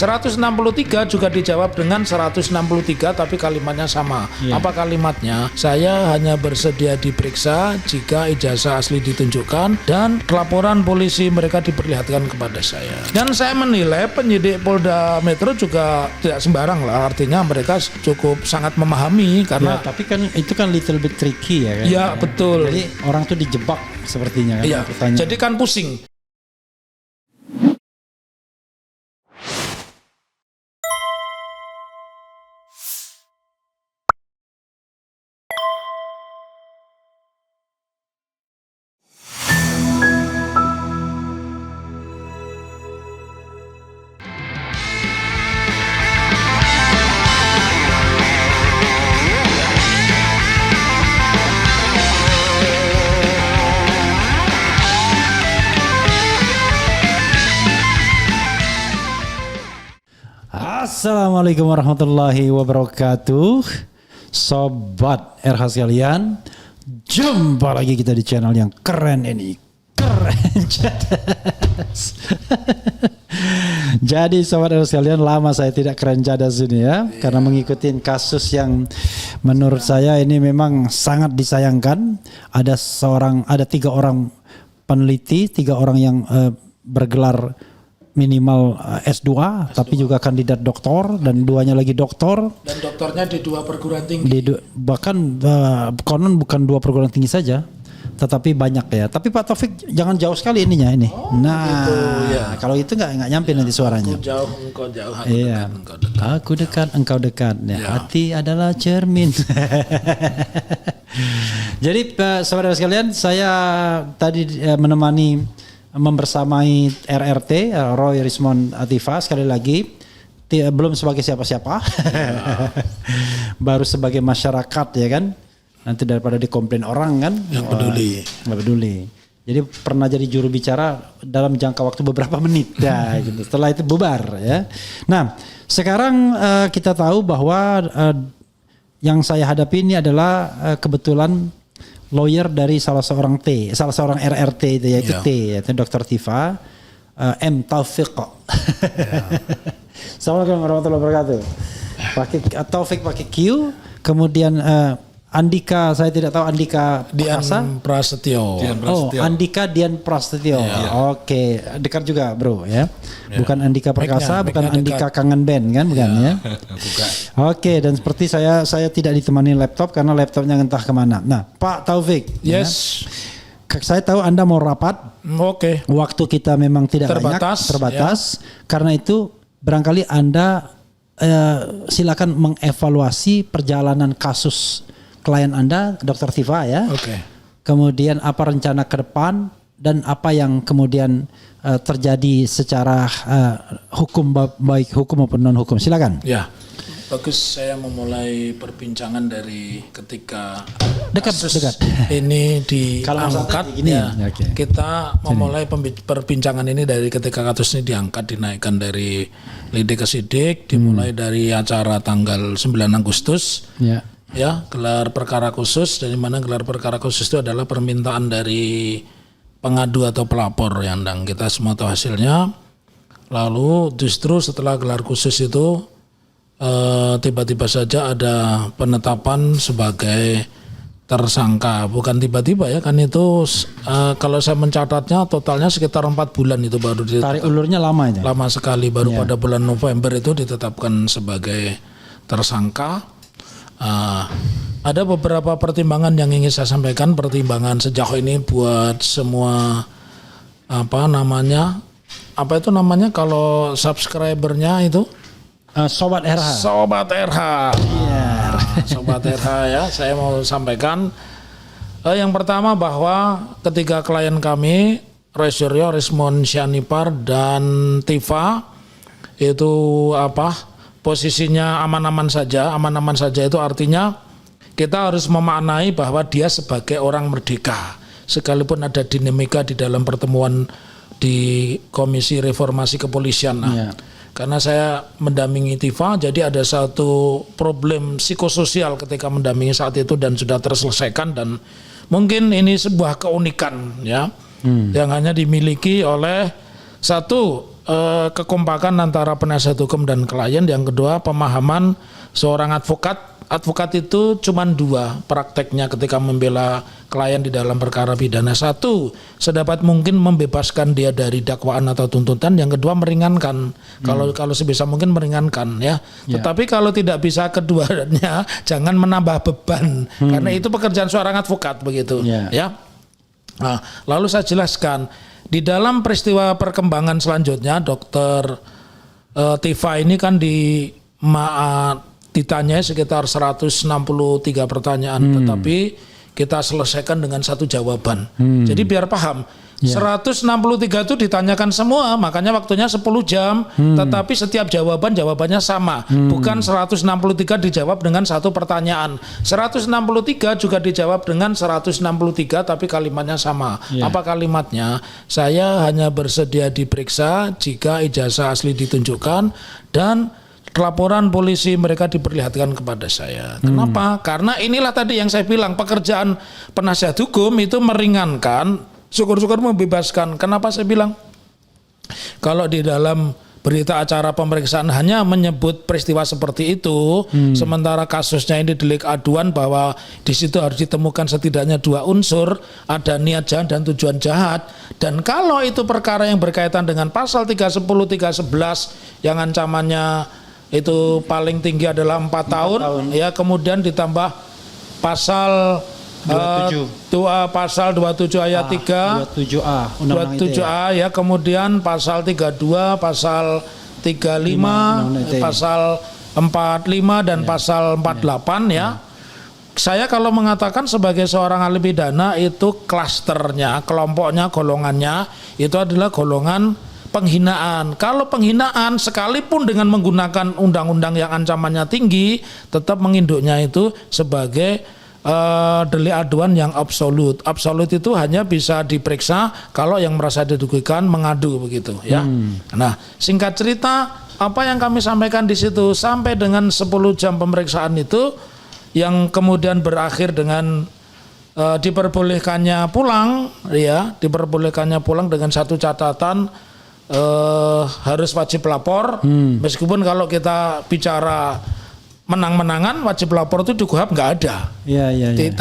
163 juga dijawab dengan 163 tapi kalimatnya sama. Apa kalimatnya? Saya hanya bersedia diperiksa jika ijazah asli ditunjukkan dan laporan polisi mereka diperlihatkan kepada saya. Dan saya menilai penyidik Polda Metro juga tidak sembarang lah, artinya mereka cukup sangat memahami karena tapi kan itu kan little bit tricky ya kan. Ya, betul. Jadi orang tuh dijebak sepertinya kan. Iya. Jadi kan pusing. Assalamualaikum warahmatullahi wabarakatuh. Sobat RH sekalian, jumpa lagi kita di channel yang keren ini. Keren Cadas. Jadi sobat RH sekalian, lama saya tidak keren Cadas ini ya, karena mengikuti kasus yang menurut saya ini memang sangat disayangkan. Ada 3 orang peneliti, 3 orang yang bergelar minimal S2, tapi juga kandidat doktor dan 2-nya lagi doktor. Dan doktornya di 2 perguruan tinggi. Bahkan konon bukan 2 perguruan tinggi saja, tetapi banyak ya. Tapi Pak Taufik jangan jauh sekali ininya ini. Gitu, ya. Kalau itu nggak nyampe nanti suaranya. Aku jauh, engkau jauh. Aku dekat, engkau dekat. Ya. Hati adalah cermin. Jadi saudara sekalian, saya tadi membersamai RRT Roy Rismond Atifah sekali lagi, belum sebagai siapa-siapa, baru sebagai masyarakat ya kan. Nanti daripada dikomplain orang kan, nggak peduli. Jadi pernah jadi juru bicara dalam jangka waktu beberapa menit, ya, gitu. Setelah itu bubar ya. Nah sekarang kita tahu bahwa yang saya hadapi ini adalah kebetulan lawyer dari salah seorang RRT itu yaitu yaitu Dr. Tifa M. Taufik. Assalamualaikum warahmatullahi wabarakatuh. Taufik pakai Q, kemudian Andika, saya tidak tahu Andika Dian Prasetyo. Andika Dian Prasetyo. Oke, dekat juga bro ya. Bukan Andika Perkasa, bukan Andika Kangen Band kan, bukan ya? Oke, dan seperti saya tidak ditemani laptop karena laptopnya entah kemana. Nah, Pak Taufik. Yes. Ya, saya tahu Anda mau rapat. Oke. Waktu kita memang tidak terbatas. Karena itu barangkali Anda silakan mengevaluasi perjalanan kasus klien Anda, Dr. Tifa ya. Oke. Kemudian apa rencana ke depan dan apa yang kemudian terjadi secara hukum, baik hukum maupun non hukum. Silakan. Ya. Bagus, saya memulai perbincangan dari ketika kasus ini diangkat. Kita memulai perbincangan ini dari ketika kasus ini diangkat, dinaikkan dari lidik ke sidik, dimulai dari acara tanggal 9 Agustus. Ya, gelar perkara khusus, dari mana gelar perkara khusus itu adalah permintaan dari pengadu atau pelapor yang kita semua tahu hasilnya. Lalu justru setelah gelar khusus itu tiba-tiba saja ada penetapan sebagai tersangka. Bukan tiba-tiba ya, kan itu kalau saya mencatatnya totalnya sekitar 4 bulan itu baru ditetapkan. Tarik ulurnya lama aja. Lama sekali, baru pada bulan November itu ditetapkan sebagai tersangka. Ada beberapa pertimbangan yang ingin saya sampaikan. Pertimbangan sejauh ini buat semua apa itu namanya kalau subscribernya itu Sobat RH. Sobat RH. Sobat RH ya, saya mau sampaikan yang pertama bahwa ketiga klien kami Roy Rismond Syanipar dan Tifa itu posisinya aman-aman saja. Aman-aman saja itu artinya kita harus memaknai bahwa dia sebagai orang merdeka. Sekalipun ada dinamika di dalam pertemuan di Komisi Reformasi Kepolisian. Karena saya mendampingi Tifa, jadi ada satu problem psikososial ketika mendampingi saat itu dan sudah terselesaikan, dan mungkin ini sebuah keunikan ya yang hanya dimiliki oleh satu kekompakan antara penasihat hukum dan klien. Yang kedua, pemahaman seorang advokat. Advokat itu cuma 2 prakteknya ketika membela klien di dalam perkara pidana. 1, sedapat mungkin membebaskan dia dari dakwaan atau tuntutan. Yang kedua, meringankan. Kalau sebisa mungkin meringankan ya. Tetapi kalau tidak bisa keduanya, jangan menambah beban. Karena itu pekerjaan seorang advokat begitu ya. Nah, lalu saya jelaskan di dalam peristiwa perkembangan selanjutnya, Dokter Tifa ini kan ditanya sekitar 163 pertanyaan, tetapi kita selesaikan dengan 1 jawaban. Jadi biar paham, 163 itu ditanyakan semua, makanya waktunya 10 jam, tetapi setiap jawabannya sama. Bukan 163 dijawab dengan 1 pertanyaan. 163 juga dijawab dengan 163 tapi kalimatnya sama. Apa kalimatnya? Saya hanya bersedia diperiksa jika ijazah asli ditunjukkan dan laporan polisi mereka diperlihatkan kepada saya. Kenapa? Karena inilah tadi yang saya bilang, pekerjaan penasihat hukum itu meringankan, syukur-syukur membebaskan. Kenapa saya bilang? Kalau di dalam berita acara pemeriksaan hanya menyebut peristiwa seperti itu, sementara kasusnya ini delik aduan bahwa di situ harus ditemukan setidaknya 2 unsur, ada niat jahat dan tujuan jahat. Dan kalau itu perkara yang berkaitan dengan pasal 310, 311 yang ancamannya itu paling tinggi adalah 4 tahun, ya, kemudian ditambah pasal 27 ayat 3, 27A ya, kemudian pasal 32, pasal 35, pasal 45 dan pasal 48 ya. Saya kalau mengatakan sebagai seorang ahli pidana itu klasternya, kelompoknya, golongannya itu adalah golongan penghinaan. Kalau penghinaan sekalipun dengan menggunakan undang-undang yang ancamannya tinggi, tetap menginduknya itu sebagai delik aduan yang absolut. Absolut itu hanya bisa diperiksa kalau yang merasa dirugikan mengadu begitu ya. Nah, singkat cerita, apa yang kami sampaikan di situ sampai dengan 10 jam pemeriksaan itu yang kemudian berakhir dengan diperbolehkannya pulang ya, diperbolehkannya pulang dengan 1 catatan, harus wajib lapor, meskipun kalau kita bicara menang-menangan wajib lapor itu di KUHAP nggak ada.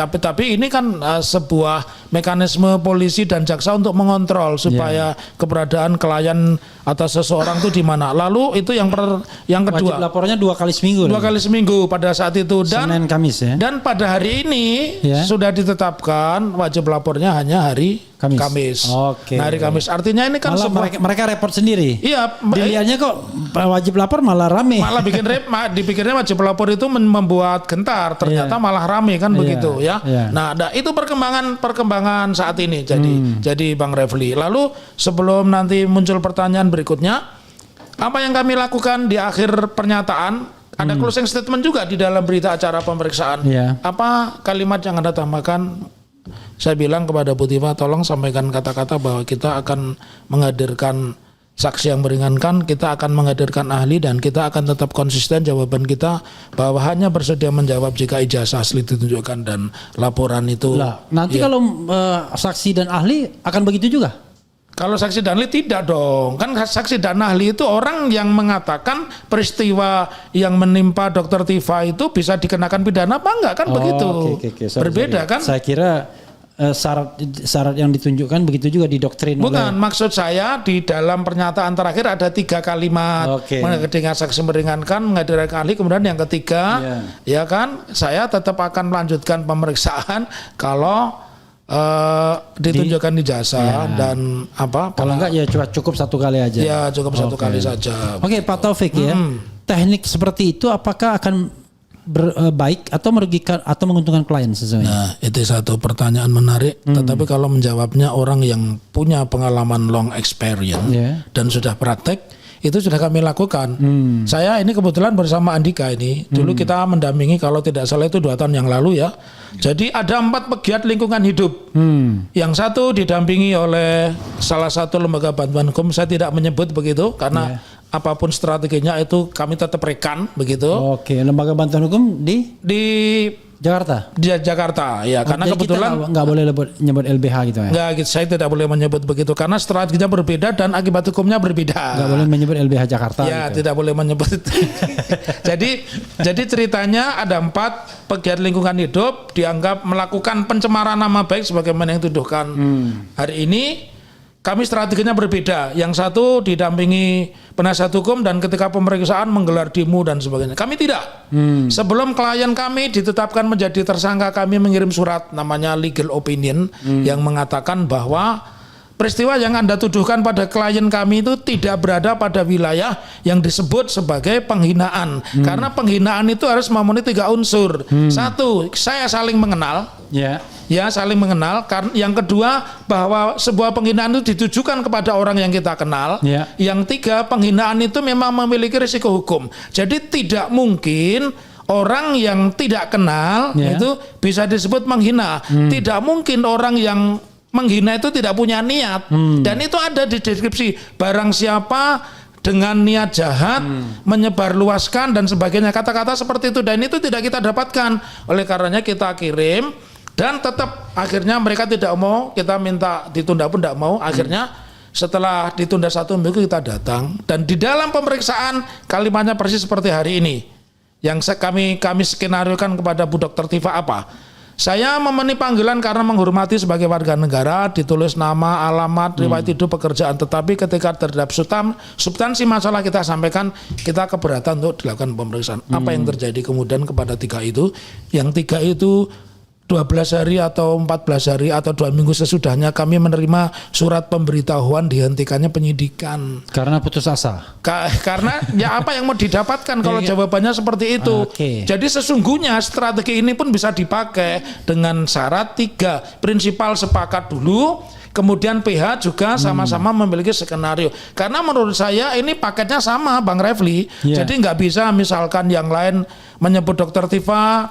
Tapi ini kan sebuah mekanisme polisi dan jaksa untuk mengontrol supaya keberadaan klien atau seseorang itu di mana. Lalu itu yang kedua. Wajib lapornya 2 kali seminggu. 2 kali seminggu pada saat itu, dan Senin Kamis ya. Dan pada hari ini sudah ditetapkan wajib lapornya hanya hari Kamis. Nah, hari Kamis. Artinya ini kan mereka report sendiri. Iya. Dilihatnya kok wajib lapor malah rame. Malah dipikirnya wajib lapor itu membuat gentar. Ternyata malah rame kan begitu ya. Nah, itu perkembangan saat ini. Jadi Bang Refli. Lalu sebelum nanti muncul pertanyaan berikutnya, apa yang kami lakukan di akhir pernyataan? Ada closing statement juga di dalam berita acara pemeriksaan. Apa kalimat yang Anda tambahkan? Saya bilang kepada Bu Tifa, tolong sampaikan kata-kata bahwa kita akan menghadirkan saksi yang meringankan, kita akan menghadirkan ahli, dan kita akan tetap konsisten jawaban kita bahwa hanya bersedia menjawab jika ijazah asli ditunjukkan dan laporan itu. Nanti kalau saksi dan ahli akan begitu juga? Kalau saksi dan ahli tidak dong. Kan saksi dan ahli itu orang yang mengatakan peristiwa yang menimpa Dr. Tifa itu bisa dikenakan pidana apa enggak, kan begitu. Berbeda kan? Saya kira syarat yang ditunjukkan begitu juga didoktrin. Bukan, maksud saya di dalam pernyataan terakhir ada 3 kalimat. Dengan saksi meringankan, menghadirkan ahli, kemudian yang ketiga ya kan, saya tetap akan melanjutkan pemeriksaan kalau ditunjukkan ijazah dan apa. Kalau enggak ya cukup 1 kali aja. Ya cukup 1 kali saja. Pak Taufik ya. Teknik seperti itu apakah akan baik atau merugikan atau menguntungkan klien sesuai? Nah, itu satu pertanyaan menarik. Tetapi kalau menjawabnya orang yang punya pengalaman long experience dan sudah praktek, itu sudah kami lakukan. Saya ini kebetulan bersama Andika ini. Dulu kita mendampingi, kalau tidak salah itu 2 tahun yang lalu ya. Jadi ada 4 pegiat lingkungan hidup. Yang satu didampingi oleh salah satu lembaga bantuan hukum. Saya tidak menyebut begitu karena apapun strateginya itu kami tetap rekan begitu. Oke, lembaga bantuan hukum di Jakarta. Di Jakarta, ya. Karena jadi kebetulan kita nggak boleh nyebut LBH gitu ya. Nggak, saya tidak boleh menyebut begitu karena strateginya berbeda dan akibat hukumnya berbeda. Nggak boleh menyebut LBH Jakarta. Ya, gitu. tidak boleh menyebut itu. jadi ceritanya ada 4 pegiat lingkungan hidup dianggap melakukan pencemaran nama baik sebagaimana yang dituduhkan hari ini. Kami strateginya berbeda. Yang satu didampingi penasihat hukum dan ketika pemeriksaan menggelar demo dan sebagainya. Kami tidak. Sebelum klien kami ditetapkan menjadi tersangka, kami mengirim surat namanya legal opinion yang mengatakan bahwa peristiwa yang Anda tuduhkan pada klien kami itu tidak berada pada wilayah yang disebut sebagai penghinaan. Karena penghinaan itu harus memenuhi 3 unsur. 1, saya saling mengenal. Ya, saling mengenal. Yang kedua, bahwa sebuah penghinaan itu ditujukan kepada orang yang kita kenal. Yang 3, penghinaan itu memang memiliki risiko hukum. Jadi tidak mungkin orang yang tidak kenal itu bisa disebut menghina. Tidak mungkin orang yang menghina itu tidak punya niat. Dan itu ada di deskripsi. Barang siapa dengan niat jahat menyebarluaskan dan sebagainya, kata-kata seperti itu, dan itu tidak kita dapatkan. Oleh karenanya kita kirim. Dan tetap akhirnya mereka tidak mau, kita minta ditunda pun tidak mau. Akhirnya setelah ditunda 1 minggu kita datang dan di dalam pemeriksaan kalimatnya persis seperti hari ini. Yang kami skenariokan kepada Bu Dr. Tifa apa? Saya memenuhi panggilan karena menghormati sebagai warga negara, ditulis nama, alamat, riwayat hidup, pekerjaan. Tetapi ketika terhadap substansi masalah kita sampaikan, kita keberatan untuk dilakukan pemeriksaan. Apa yang terjadi kemudian kepada 3 itu? Yang 3 itu 12 hari atau 14 hari atau 2 minggu sesudahnya kami menerima surat pemberitahuan dihentikannya penyidikan. Karena putus asa. Karena ya apa yang mau didapatkan kalau jawabannya seperti itu. Jadi sesungguhnya strategi ini pun bisa dipakai dengan syarat 3. Prinsipal sepakat dulu, kemudian PH juga sama-sama memiliki skenario. Karena menurut saya ini paketnya sama Bang Refli. Jadi nggak bisa misalkan yang lain menyebut Dr. Tifa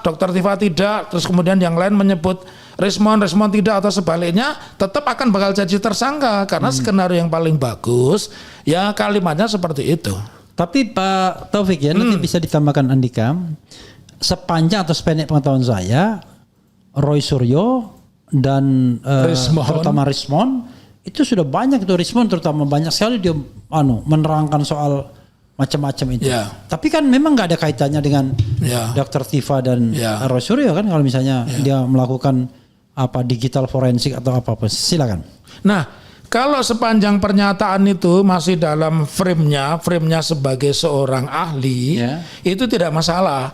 tidak, terus kemudian yang lain menyebut Rismon tidak atau sebaliknya, tetap akan bakal jadi tersangka karena skenario yang paling bagus ya kalimatnya seperti itu. Tapi Pak Taufik ya, nanti bisa ditambahkan Andika, sepanjang atau sependek pengetahuan saya, Roy Suryo dan terutama Rismon itu sudah banyak itu terutama banyak sekali dia menerangkan soal macam-macam itu. Tapi kan memang nggak ada kaitannya dengan Dr. Tifa dan Roy Suryo kan kalau misalnya dia melakukan digital forensik atau apa-apa. Silakan. Nah, kalau sepanjang pernyataan itu masih dalam frame-nya sebagai seorang ahli, itu tidak masalah.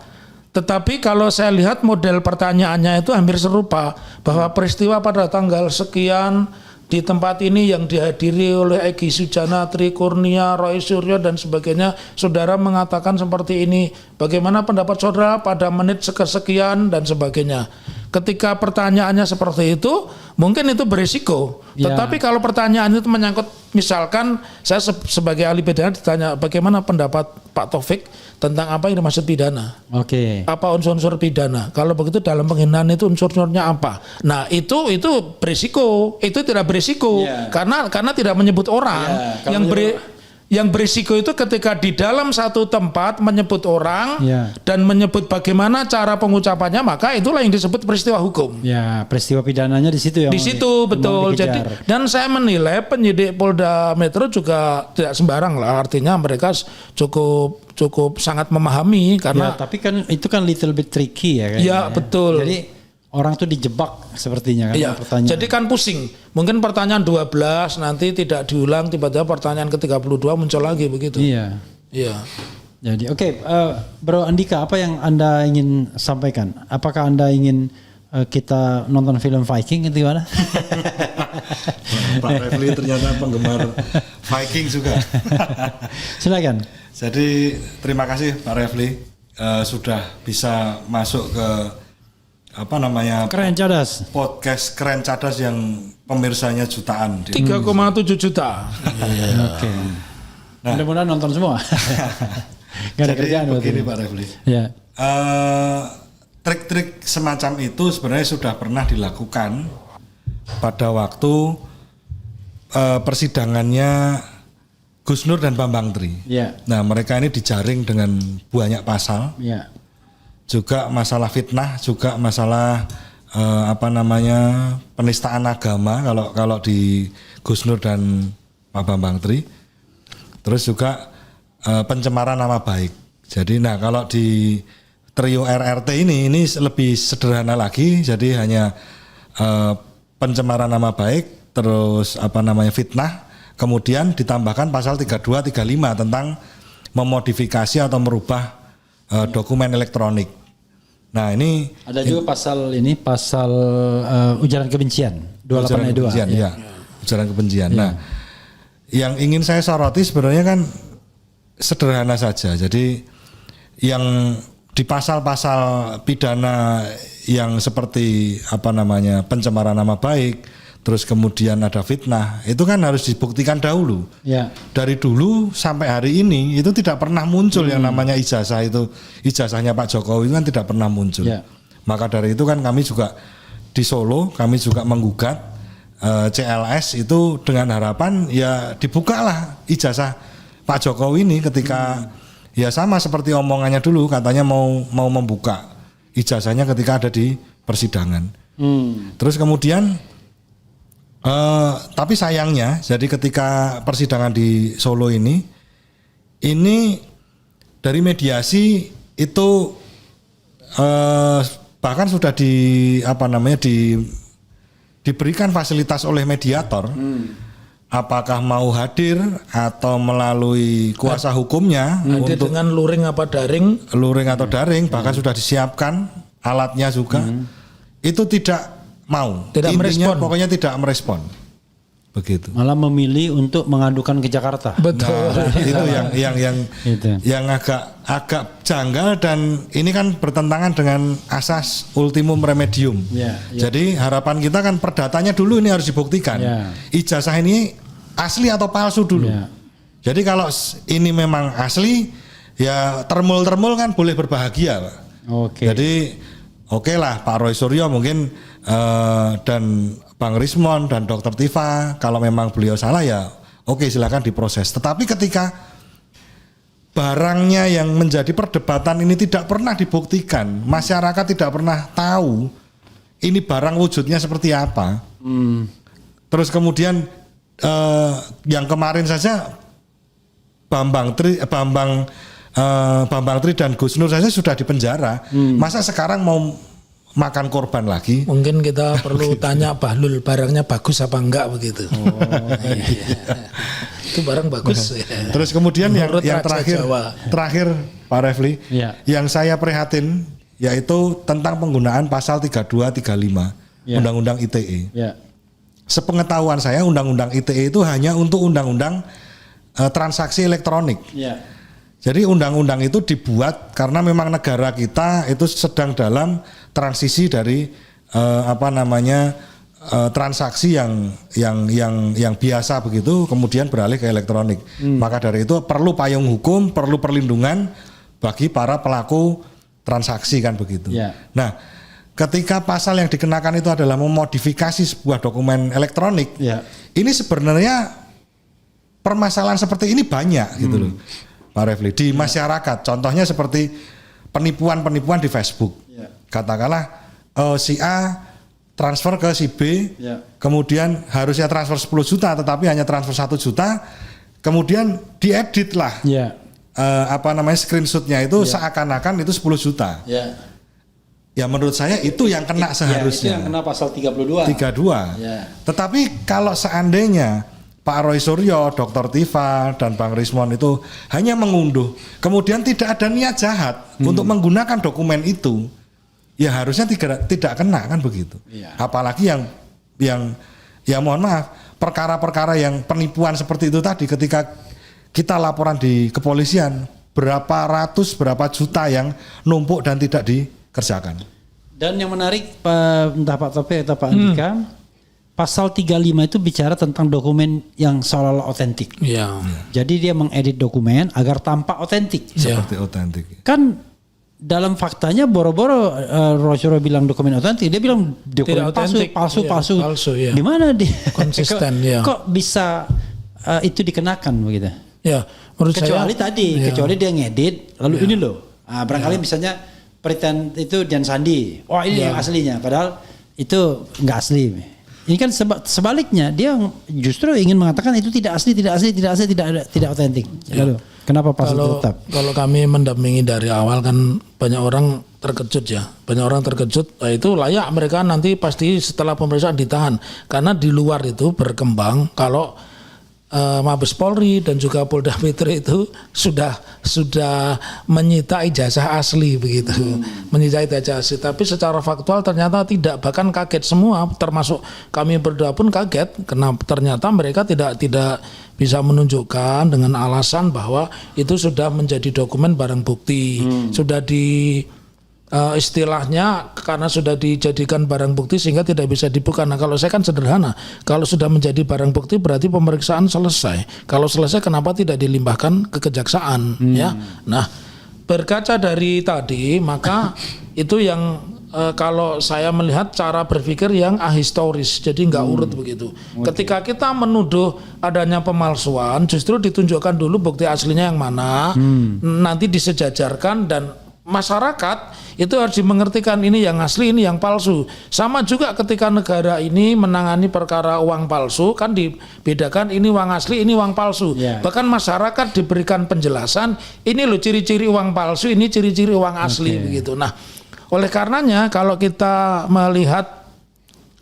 Tetapi kalau saya lihat model pertanyaannya itu hampir serupa, bahwa peristiwa pada tanggal sekian di tempat ini yang dihadiri oleh Egy Sujana, Tri Kurnia, Roy Suryo dan sebagainya, saudara mengatakan seperti ini. Bagaimana pendapat saudara pada menit sekian dan sebagainya. Ketika pertanyaannya seperti itu, mungkin itu berisiko. Tetapi kalau pertanyaan itu menyangkut, misalkan saya sebagai ahli pidana ditanya bagaimana pendapat Pak Taufik tentang apa yang dimaksud pidana. Apa unsur-unsur pidana? Kalau begitu dalam penghinaan itu unsur-unsurnya apa? Nah itu berisiko. Itu tidak berisiko karena tidak menyebut orang. Yang berisiko itu ketika di dalam satu tempat menyebut orang dan menyebut bagaimana cara pengucapannya, maka itulah yang disebut peristiwa hukum. Peristiwa pidananya di situ ya. Di situ betul. Jadi dan saya menilai penyidik Polda Metro juga tidak sembarang lah, artinya mereka cukup sangat memahami karena. Tapi kan itu kan little bit tricky ya. Betul. Jadi orang tuh dijebak sepertinya kan pertanyaan. Jadi kan pusing. Mungkin pertanyaan 12 nanti tidak diulang, tiba-tiba pertanyaan ke-32 muncul lagi begitu. Iya. Jadi Bro Andika, apa yang Anda ingin sampaikan? Apakah Anda ingin kita nonton film Viking itu gimana? Pak Refli ternyata penggemar Viking juga. Silakan. Jadi terima kasih Pak Refli sudah bisa masuk ke Keren Cadas. Podcast Keren Cadas yang pemirsanya jutaan. 3,7 juta. Nah, mudah-mudahan nonton semua. Gak ada kerjaan begini Pak Refli. Trik-trik semacam itu sebenarnya sudah pernah dilakukan pada waktu persidangannya Gus Nur dan Bambang Tri. Ya. Nah, mereka ini dijaring dengan banyak pasal. Ya. Juga masalah fitnah, juga masalah penistaan agama kalau di Gus Nur dan Pak Bambang Tri. Terus juga pencemaran nama baik. Jadi nah kalau di trio RRT ini lebih sederhana lagi. Jadi hanya pencemaran nama baik, terus fitnah. Kemudian ditambahkan pasal 32, 35 tentang memodifikasi atau merubah dokumen elektronik. Nah ini ada juga pasal ujaran kebencian 28 ayat 2. Ya. Ujaran kebencian. Ya. Nah yang ingin saya soroti sebenarnya kan sederhana saja. Jadi yang di pasal-pasal pidana yang seperti pencemaran nama baik, terus kemudian ada fitnah, itu kan harus dibuktikan dahulu. Ya. Dari dulu sampai hari ini itu tidak pernah muncul yang namanya ijazah itu, ijazahnya Pak Jokowi itu kan tidak pernah muncul. Ya. Maka dari itu kan kami juga di Solo, kami juga menggugat CLS itu dengan harapan ya dibukalah ijazah Pak Jokowi ini ketika ya sama seperti omongannya dulu, katanya mau membuka ijazahnya ketika ada di persidangan. Terus kemudian tapi sayangnya, jadi ketika persidangan di Solo ini dari mediasi itu bahkan sudah diberikan fasilitas oleh mediator. Apakah mau hadir atau melalui kuasa hukumnya untuk dengan luring atau daring, bahkan sudah disiapkan alatnya juga. Itu tidak mau, tidak merespon. Pokoknya tidak merespon, begitu. Malah memilih untuk mengadukan ke Jakarta. Betul. Nah, itu yang agak janggal dan ini kan bertentangan dengan asas ultimum remedium. Jadi harapan kita kan perdatanya dulu ini harus dibuktikan. Ijazah ini asli atau palsu dulu. Jadi kalau ini memang asli, ya termul kan boleh berbahagia, Pak. Jadi oke lah Pak Roy Suryo mungkin dan Bang Rismon dan Dr. Tifa, kalau memang beliau salah ya oke silakan diproses. Tetapi ketika barangnya yang menjadi perdebatan ini tidak pernah dibuktikan, masyarakat tidak pernah tahu ini barang wujudnya seperti apa. Terus kemudian yang kemarin saja Bambang Tri dan Gus Nur saja sudah dipenjara. Masa sekarang mau makan korban lagi? Mungkin kita perlu tanya Bahlul, barangnya bagus apa enggak begitu. Itu barang bagus. Terus kemudian yang terakhir Pak Refli, yang saya prihatin yaitu tentang penggunaan pasal 32, 35 Undang-Undang ITE. Sepengetahuan saya Undang-Undang ITE itu hanya untuk undang-undang transaksi elektronik. Jadi undang-undang itu dibuat karena memang negara kita itu sedang dalam transisi dari transaksi yang biasa begitu kemudian beralih ke elektronik. Maka dari itu perlu payung hukum, perlu perlindungan bagi para pelaku transaksi kan begitu. Nah, ketika pasal yang dikenakan itu adalah memodifikasi sebuah dokumen elektronik, ini sebenarnya permasalahan seperti ini banyak gitu loh. Pak Refli, di masyarakat, contohnya seperti penipuan-penipuan di Facebook. Katakanlah si A transfer ke si B, kemudian harusnya transfer 10 juta, tetapi hanya transfer 1 juta, kemudian diedit lah, screenshotnya itu seakan-akan itu 10 juta. Ya menurut saya itu yang kena seharusnya. Itu yang kena pasal 32. Tetapi kalau seandainya Pak Roy Suryo, Dr. Tifa, dan Bang Rismon itu hanya mengunduh, kemudian tidak ada niat jahat untuk menggunakan dokumen itu, ya harusnya tidak kena kan begitu. Apalagi yang mohon maaf, perkara-perkara yang penipuan seperti itu tadi, ketika kita laporan di kepolisian, berapa juta yang numpuk dan tidak dikerjakan. Dan yang menarik, entah Pak Tope atau Pak Andika, pasal 35 itu bicara tentang dokumen yang seolah-olah otentik. Jadi dia mengedit dokumen agar tampak otentik. Seperti otentik. Kan dalam faktanya boro-boro Rosyuro bilang dokumen otentik, dia bilang dokumen palsu. Di mana dia konsisten? Kok bisa itu dikenakan begitu? Ya, menurut kecuali saya kecuali dia ngedit lalu ini loh. Barangkali misalnya pretend itu Dian Sandi. Oh ini yang aslinya, padahal itu nggak asli. Ini kan sebaliknya, dia justru ingin mengatakan itu tidak asli, tidak otentik. Lalu kenapa pasal tetap? Kalau kami mendampingi dari awal kan banyak orang terkejut ya. Banyak orang terkejut, itu layak mereka nanti pasti setelah pemeriksaan ditahan. Karena di luar itu berkembang kalau Mabes Polri dan juga Polda Metro itu sudah menyita ijazah asli begitu, menyita ijazah asli. Tapi secara faktual ternyata tidak, bahkan kaget semua, termasuk kami berdua pun kaget karena ternyata mereka tidak bisa menunjukkan dengan alasan bahwa itu sudah menjadi dokumen barang bukti, sudah istilahnya karena sudah dijadikan barang bukti sehingga tidak bisa dibuka. Nah kalau saya kan sederhana, kalau sudah menjadi barang bukti berarti pemeriksaan selesai. Kalau selesai kenapa tidak dilimpahkan ke kejaksaan ya? Nah berkaca dari tadi maka itu yang kalau saya melihat cara berpikir yang ahistoris, jadi nggak urut begitu. Ketika kita menuduh adanya pemalsuan, justru ditunjukkan dulu bukti aslinya yang mana, nanti disejajarkan dan masyarakat itu harus dimengertikan ini yang asli, ini yang palsu. Sama juga ketika negara ini menangani perkara uang palsu kan dibedakan ini uang asli, ini uang palsu. Bahkan masyarakat diberikan penjelasan ini loh ciri-ciri uang palsu, ini ciri-ciri uang asli begitu. Nah, oleh karenanya kalau kita melihat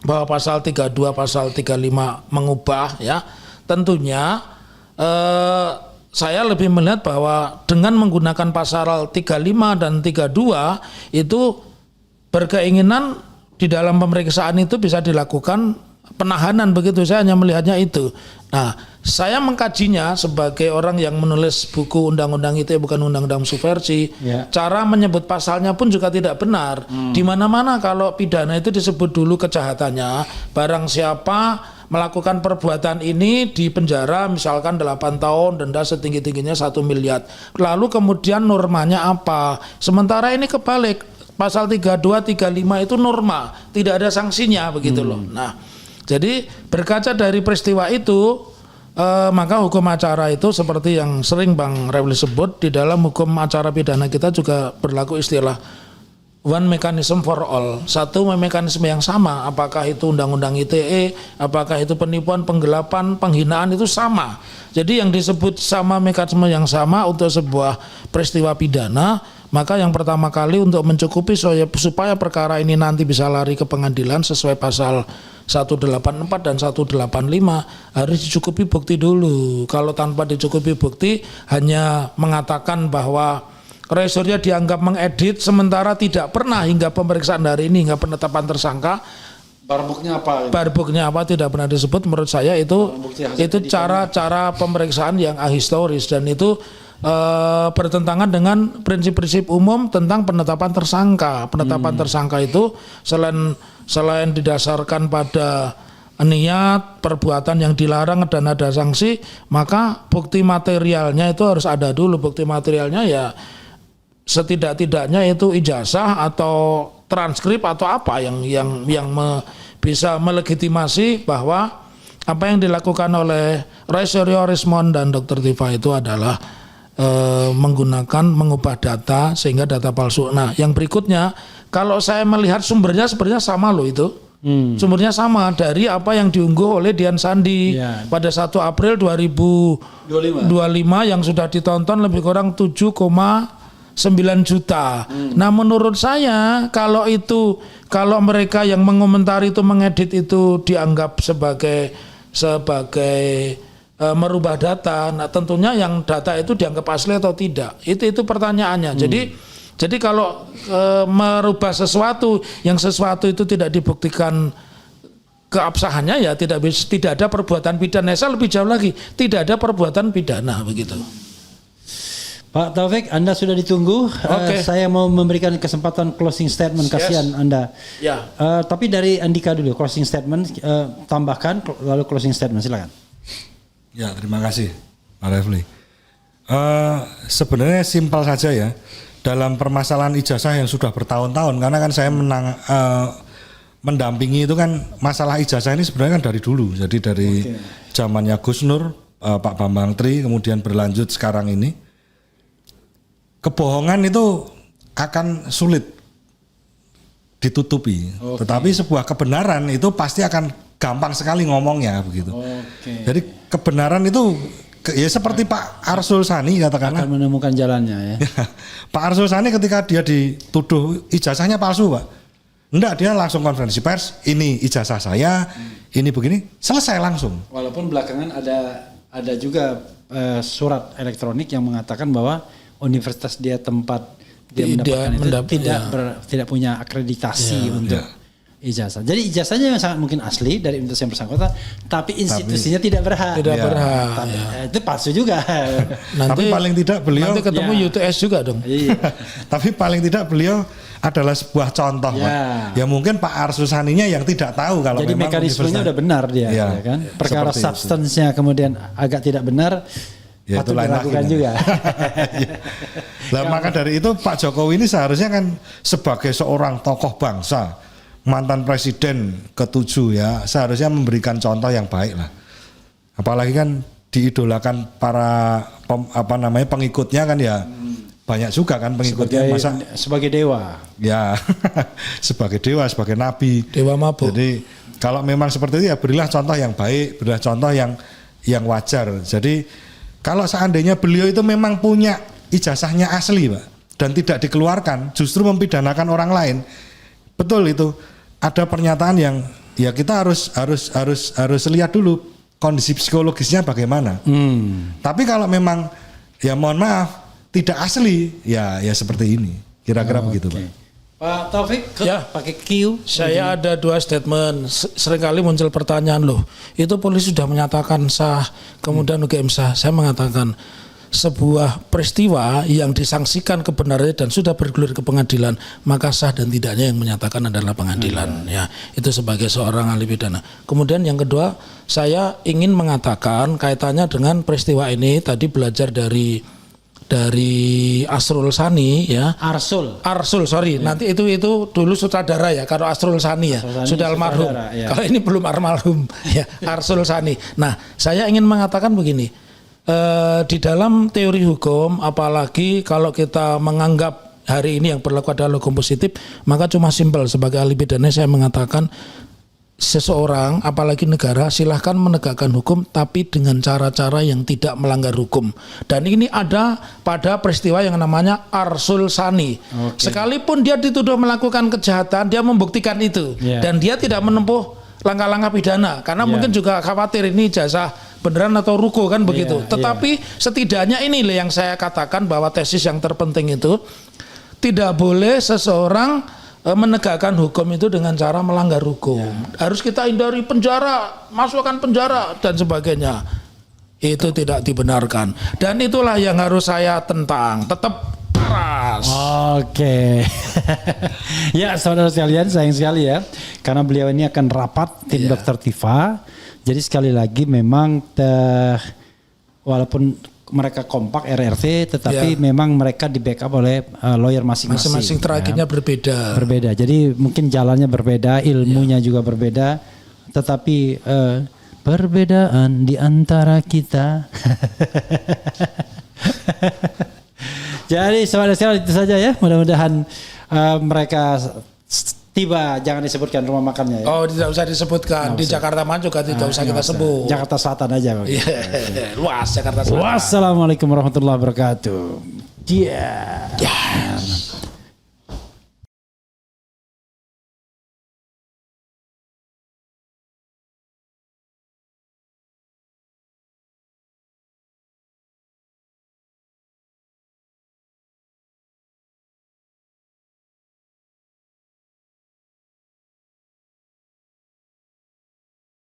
bahwa pasal 32, pasal 35 mengubah ya, tentunya saya lebih melihat bahwa dengan menggunakan pasal 35 dan 32 itu berkeinginan di dalam pemeriksaan itu bisa dilakukan penahanan begitu, saya hanya melihatnya itu. Nah, saya mengkajinya sebagai orang yang menulis buku undang-undang ITE bukan undang-undang subversi. Cara menyebut pasalnya pun juga tidak benar. Di mana-mana kalau pidana itu disebut dulu kejahatannya, barang siapa melakukan perbuatan ini di penjara misalkan 8 tahun, denda setinggi-tingginya 1 miliar. Lalu kemudian normanya apa? Sementara ini kebalik, pasal 32, 35 itu norma, tidak ada sanksinya begitu loh. Nah, jadi berkaca dari peristiwa itu, maka hukum acara itu seperti yang sering Bang Refli sebut, di dalam hukum acara pidana kita juga berlaku istilah one mechanism for all, satu mekanisme yang sama, apakah itu undang-undang ITE, apakah itu penipuan, penggelapan, penghinaan itu sama. Jadi yang disebut sama mekanisme yang sama untuk sebuah peristiwa pidana, maka yang pertama kali untuk mencukupi supaya perkara ini nanti bisa lari ke pengadilan sesuai pasal 184 dan 185 harus dicukupi bukti dulu. Kalau tanpa dicukupi bukti hanya mengatakan bahwa resornya dianggap mengedit sementara tidak pernah hingga pemeriksaan hari ini hingga penetapan tersangka barbuknya apa tidak pernah disebut. Menurut saya itu cara pemeriksaan yang ahistoris dan itu bertentangan dengan prinsip-prinsip umum tentang penetapan tersangka. Penetapan tersangka itu selain didasarkan pada niat, perbuatan yang dilarang dan ada sanksi, maka bukti materialnya itu harus ada dulu. Bukti materialnya ya setidak-tidaknya itu ijazah atau transkrip atau apa yang bisa melegitimasi bahwa apa yang dilakukan oleh Rosario Rismond dan Dr. Tifa itu adalah mengubah data sehingga data palsu. Nah, yang berikutnya kalau saya melihat sumbernya sebenarnya sama loh itu. Sumbernya sama dari apa yang diunggah oleh Dian Sandi pada 1 April 2025 yang sudah ditonton lebih kurang 7,9 juta. Nah, menurut saya kalau mereka yang mengomentari itu mengedit itu dianggap sebagai merubah data, nah tentunya yang data itu dianggap asli atau tidak. Itu pertanyaannya. Jadi kalau merubah sesuatu itu tidak dibuktikan keabsahannya ya tidak ada perbuatan pidana. Saya lebih jauh lagi, tidak ada perbuatan pidana begitu. Pak Taufik, Anda sudah ditunggu. Saya mau memberikan kesempatan closing statement. Kasihan Anda. Tapi dari Andika dulu closing statement, tambahkan lalu closing statement, silakan. Ya, terima kasih Pak Refli. Sebenarnya simpel saja ya. Dalam permasalahan ijazah yang sudah bertahun-tahun, karena kan saya mendampingi itu kan masalah ijazah ini sebenarnya kan dari dulu. Jadi dari zamannya Gus Nur, Pak Bambang Tri, kemudian berlanjut sekarang ini, kebohongan itu akan sulit ditutupi. Tetapi sebuah kebenaran itu pasti akan gampang sekali ngomongnya begitu. Jadi kebenaran itu ya seperti Pak Arsul Sani katakanlah. Akan menemukan jalannya ya. Pak Arsul Sani ketika dia dituduh ijazahnya palsu Pak. Enggak, dia langsung konferensi pers, ini ijazah saya, ini begini, selesai langsung. Walaupun belakangan ada juga surat elektronik yang mengatakan bahwa universitas dia tempat dia mendapatkan tidak punya akreditasi untuk ijazah. Jadi ijazahnya yang sangat mungkin asli dari universitas yang bersangkutan, tapi institusinya tidak berhak. Itu palsu juga. Tapi paling tidak beliau nanti ketemu UTS juga dong. Tapi paling tidak beliau adalah sebuah contoh, Pak. Ya mungkin Pak Arsul Saninya yang tidak tahu kalau jadi memang mekanismenya udah benar dia, ya kan? Perkara substance-nya kemudian agak tidak benar, ya patut dilakukan juga. Nah, maka dari itu Pak Jokowi ini seharusnya kan sebagai seorang tokoh bangsa, mantan presiden ke-7 ya, seharusnya memberikan contoh yang baik lah. Apalagi kan diidolakan para pengikutnya kan ya. Banyak juga kan pengikutnya sebagai dewa. Ya, sebagai dewa, sebagai nabi. Dewa mabuk. Jadi kalau memang seperti itu ya berilah contoh yang baik, berilah contoh yang wajar. Jadi kalau seandainya beliau itu memang punya ijazahnya asli, Pak, dan tidak dikeluarkan, justru mempidanakan orang lain. Betul itu. Ada pernyataan yang ya kita harus lihat dulu kondisi psikologisnya bagaimana. Tapi kalau memang ya mohon maaf tidak asli, ya seperti ini. Kira-kira begitu, Pak. Pak Taufik, pakai Q. Saya ada 2 statement. Seringkali muncul pertanyaan loh. Itu polisi sudah menyatakan sah, kemudian UGM sah. Saya mengatakan sebuah peristiwa yang disangsikan kebenarannya dan sudah bergulir ke pengadilan, maka sah dan tidaknya yang menyatakan adalah pengadilan. Ya, itu sebagai seorang ahli pidana. Kemudian yang kedua, saya ingin mengatakan kaitannya dengan peristiwa ini. Tadi belajar dari Arsul Sani ya. Arsul sorry. Nanti itu dulu sutradara ya. Kalau Arsul Sani ya sudah almarhum. Kalau ini belum almarhum ya. Arsul Sani. Nah, saya ingin mengatakan begini. Di dalam teori hukum, apalagi kalau kita menganggap hari ini yang berlaku adalah hukum positif, maka cuma simpel sebagai ahli pidana saya mengatakan seseorang, apalagi negara, silahkan menegakkan hukum tapi dengan cara-cara yang tidak melanggar hukum. Dan ini ada pada peristiwa yang namanya Arsul Sani. Sekalipun dia dituduh melakukan kejahatan, dia membuktikan itu dan dia tidak menempuh langkah-langkah pidana karena mungkin juga khawatir ini ijazah beneran atau ruko kan begitu. Tetapi setidaknya ini yang saya katakan bahwa tesis yang terpenting itu tidak boleh seseorang menegakkan hukum itu dengan cara melanggar hukum. Harus kita hindari penjara, masukkan penjara dan sebagainya. Itu tidak dibenarkan. Dan itulah yang harus saya tentang. Tetap keras. Ya, saudara sekalian, sayang sekali ya. Karena beliau ini akan rapat tim Dr. Tifa. Jadi sekali lagi memang walaupun mereka kompak RRT, tetapi memang mereka di backup oleh lawyer masing-masing. Masing-masing terakhirnya berbeda. Jadi mungkin jalannya berbeda, ilmunya juga berbeda, tetapi perbedaan di antara kita. Jadi saudara-saudara itu saja ya. Mudah-mudahan mereka tiba, jangan disebutkan rumah makannya ya. Oh, tidak usah disebutkan. Di Jakarta Man juga tidak usah kita sebut. Jakarta Selatan aja. Luas Jakarta Selatan. Wassalamualaikum warahmatullahi wabarakatuh.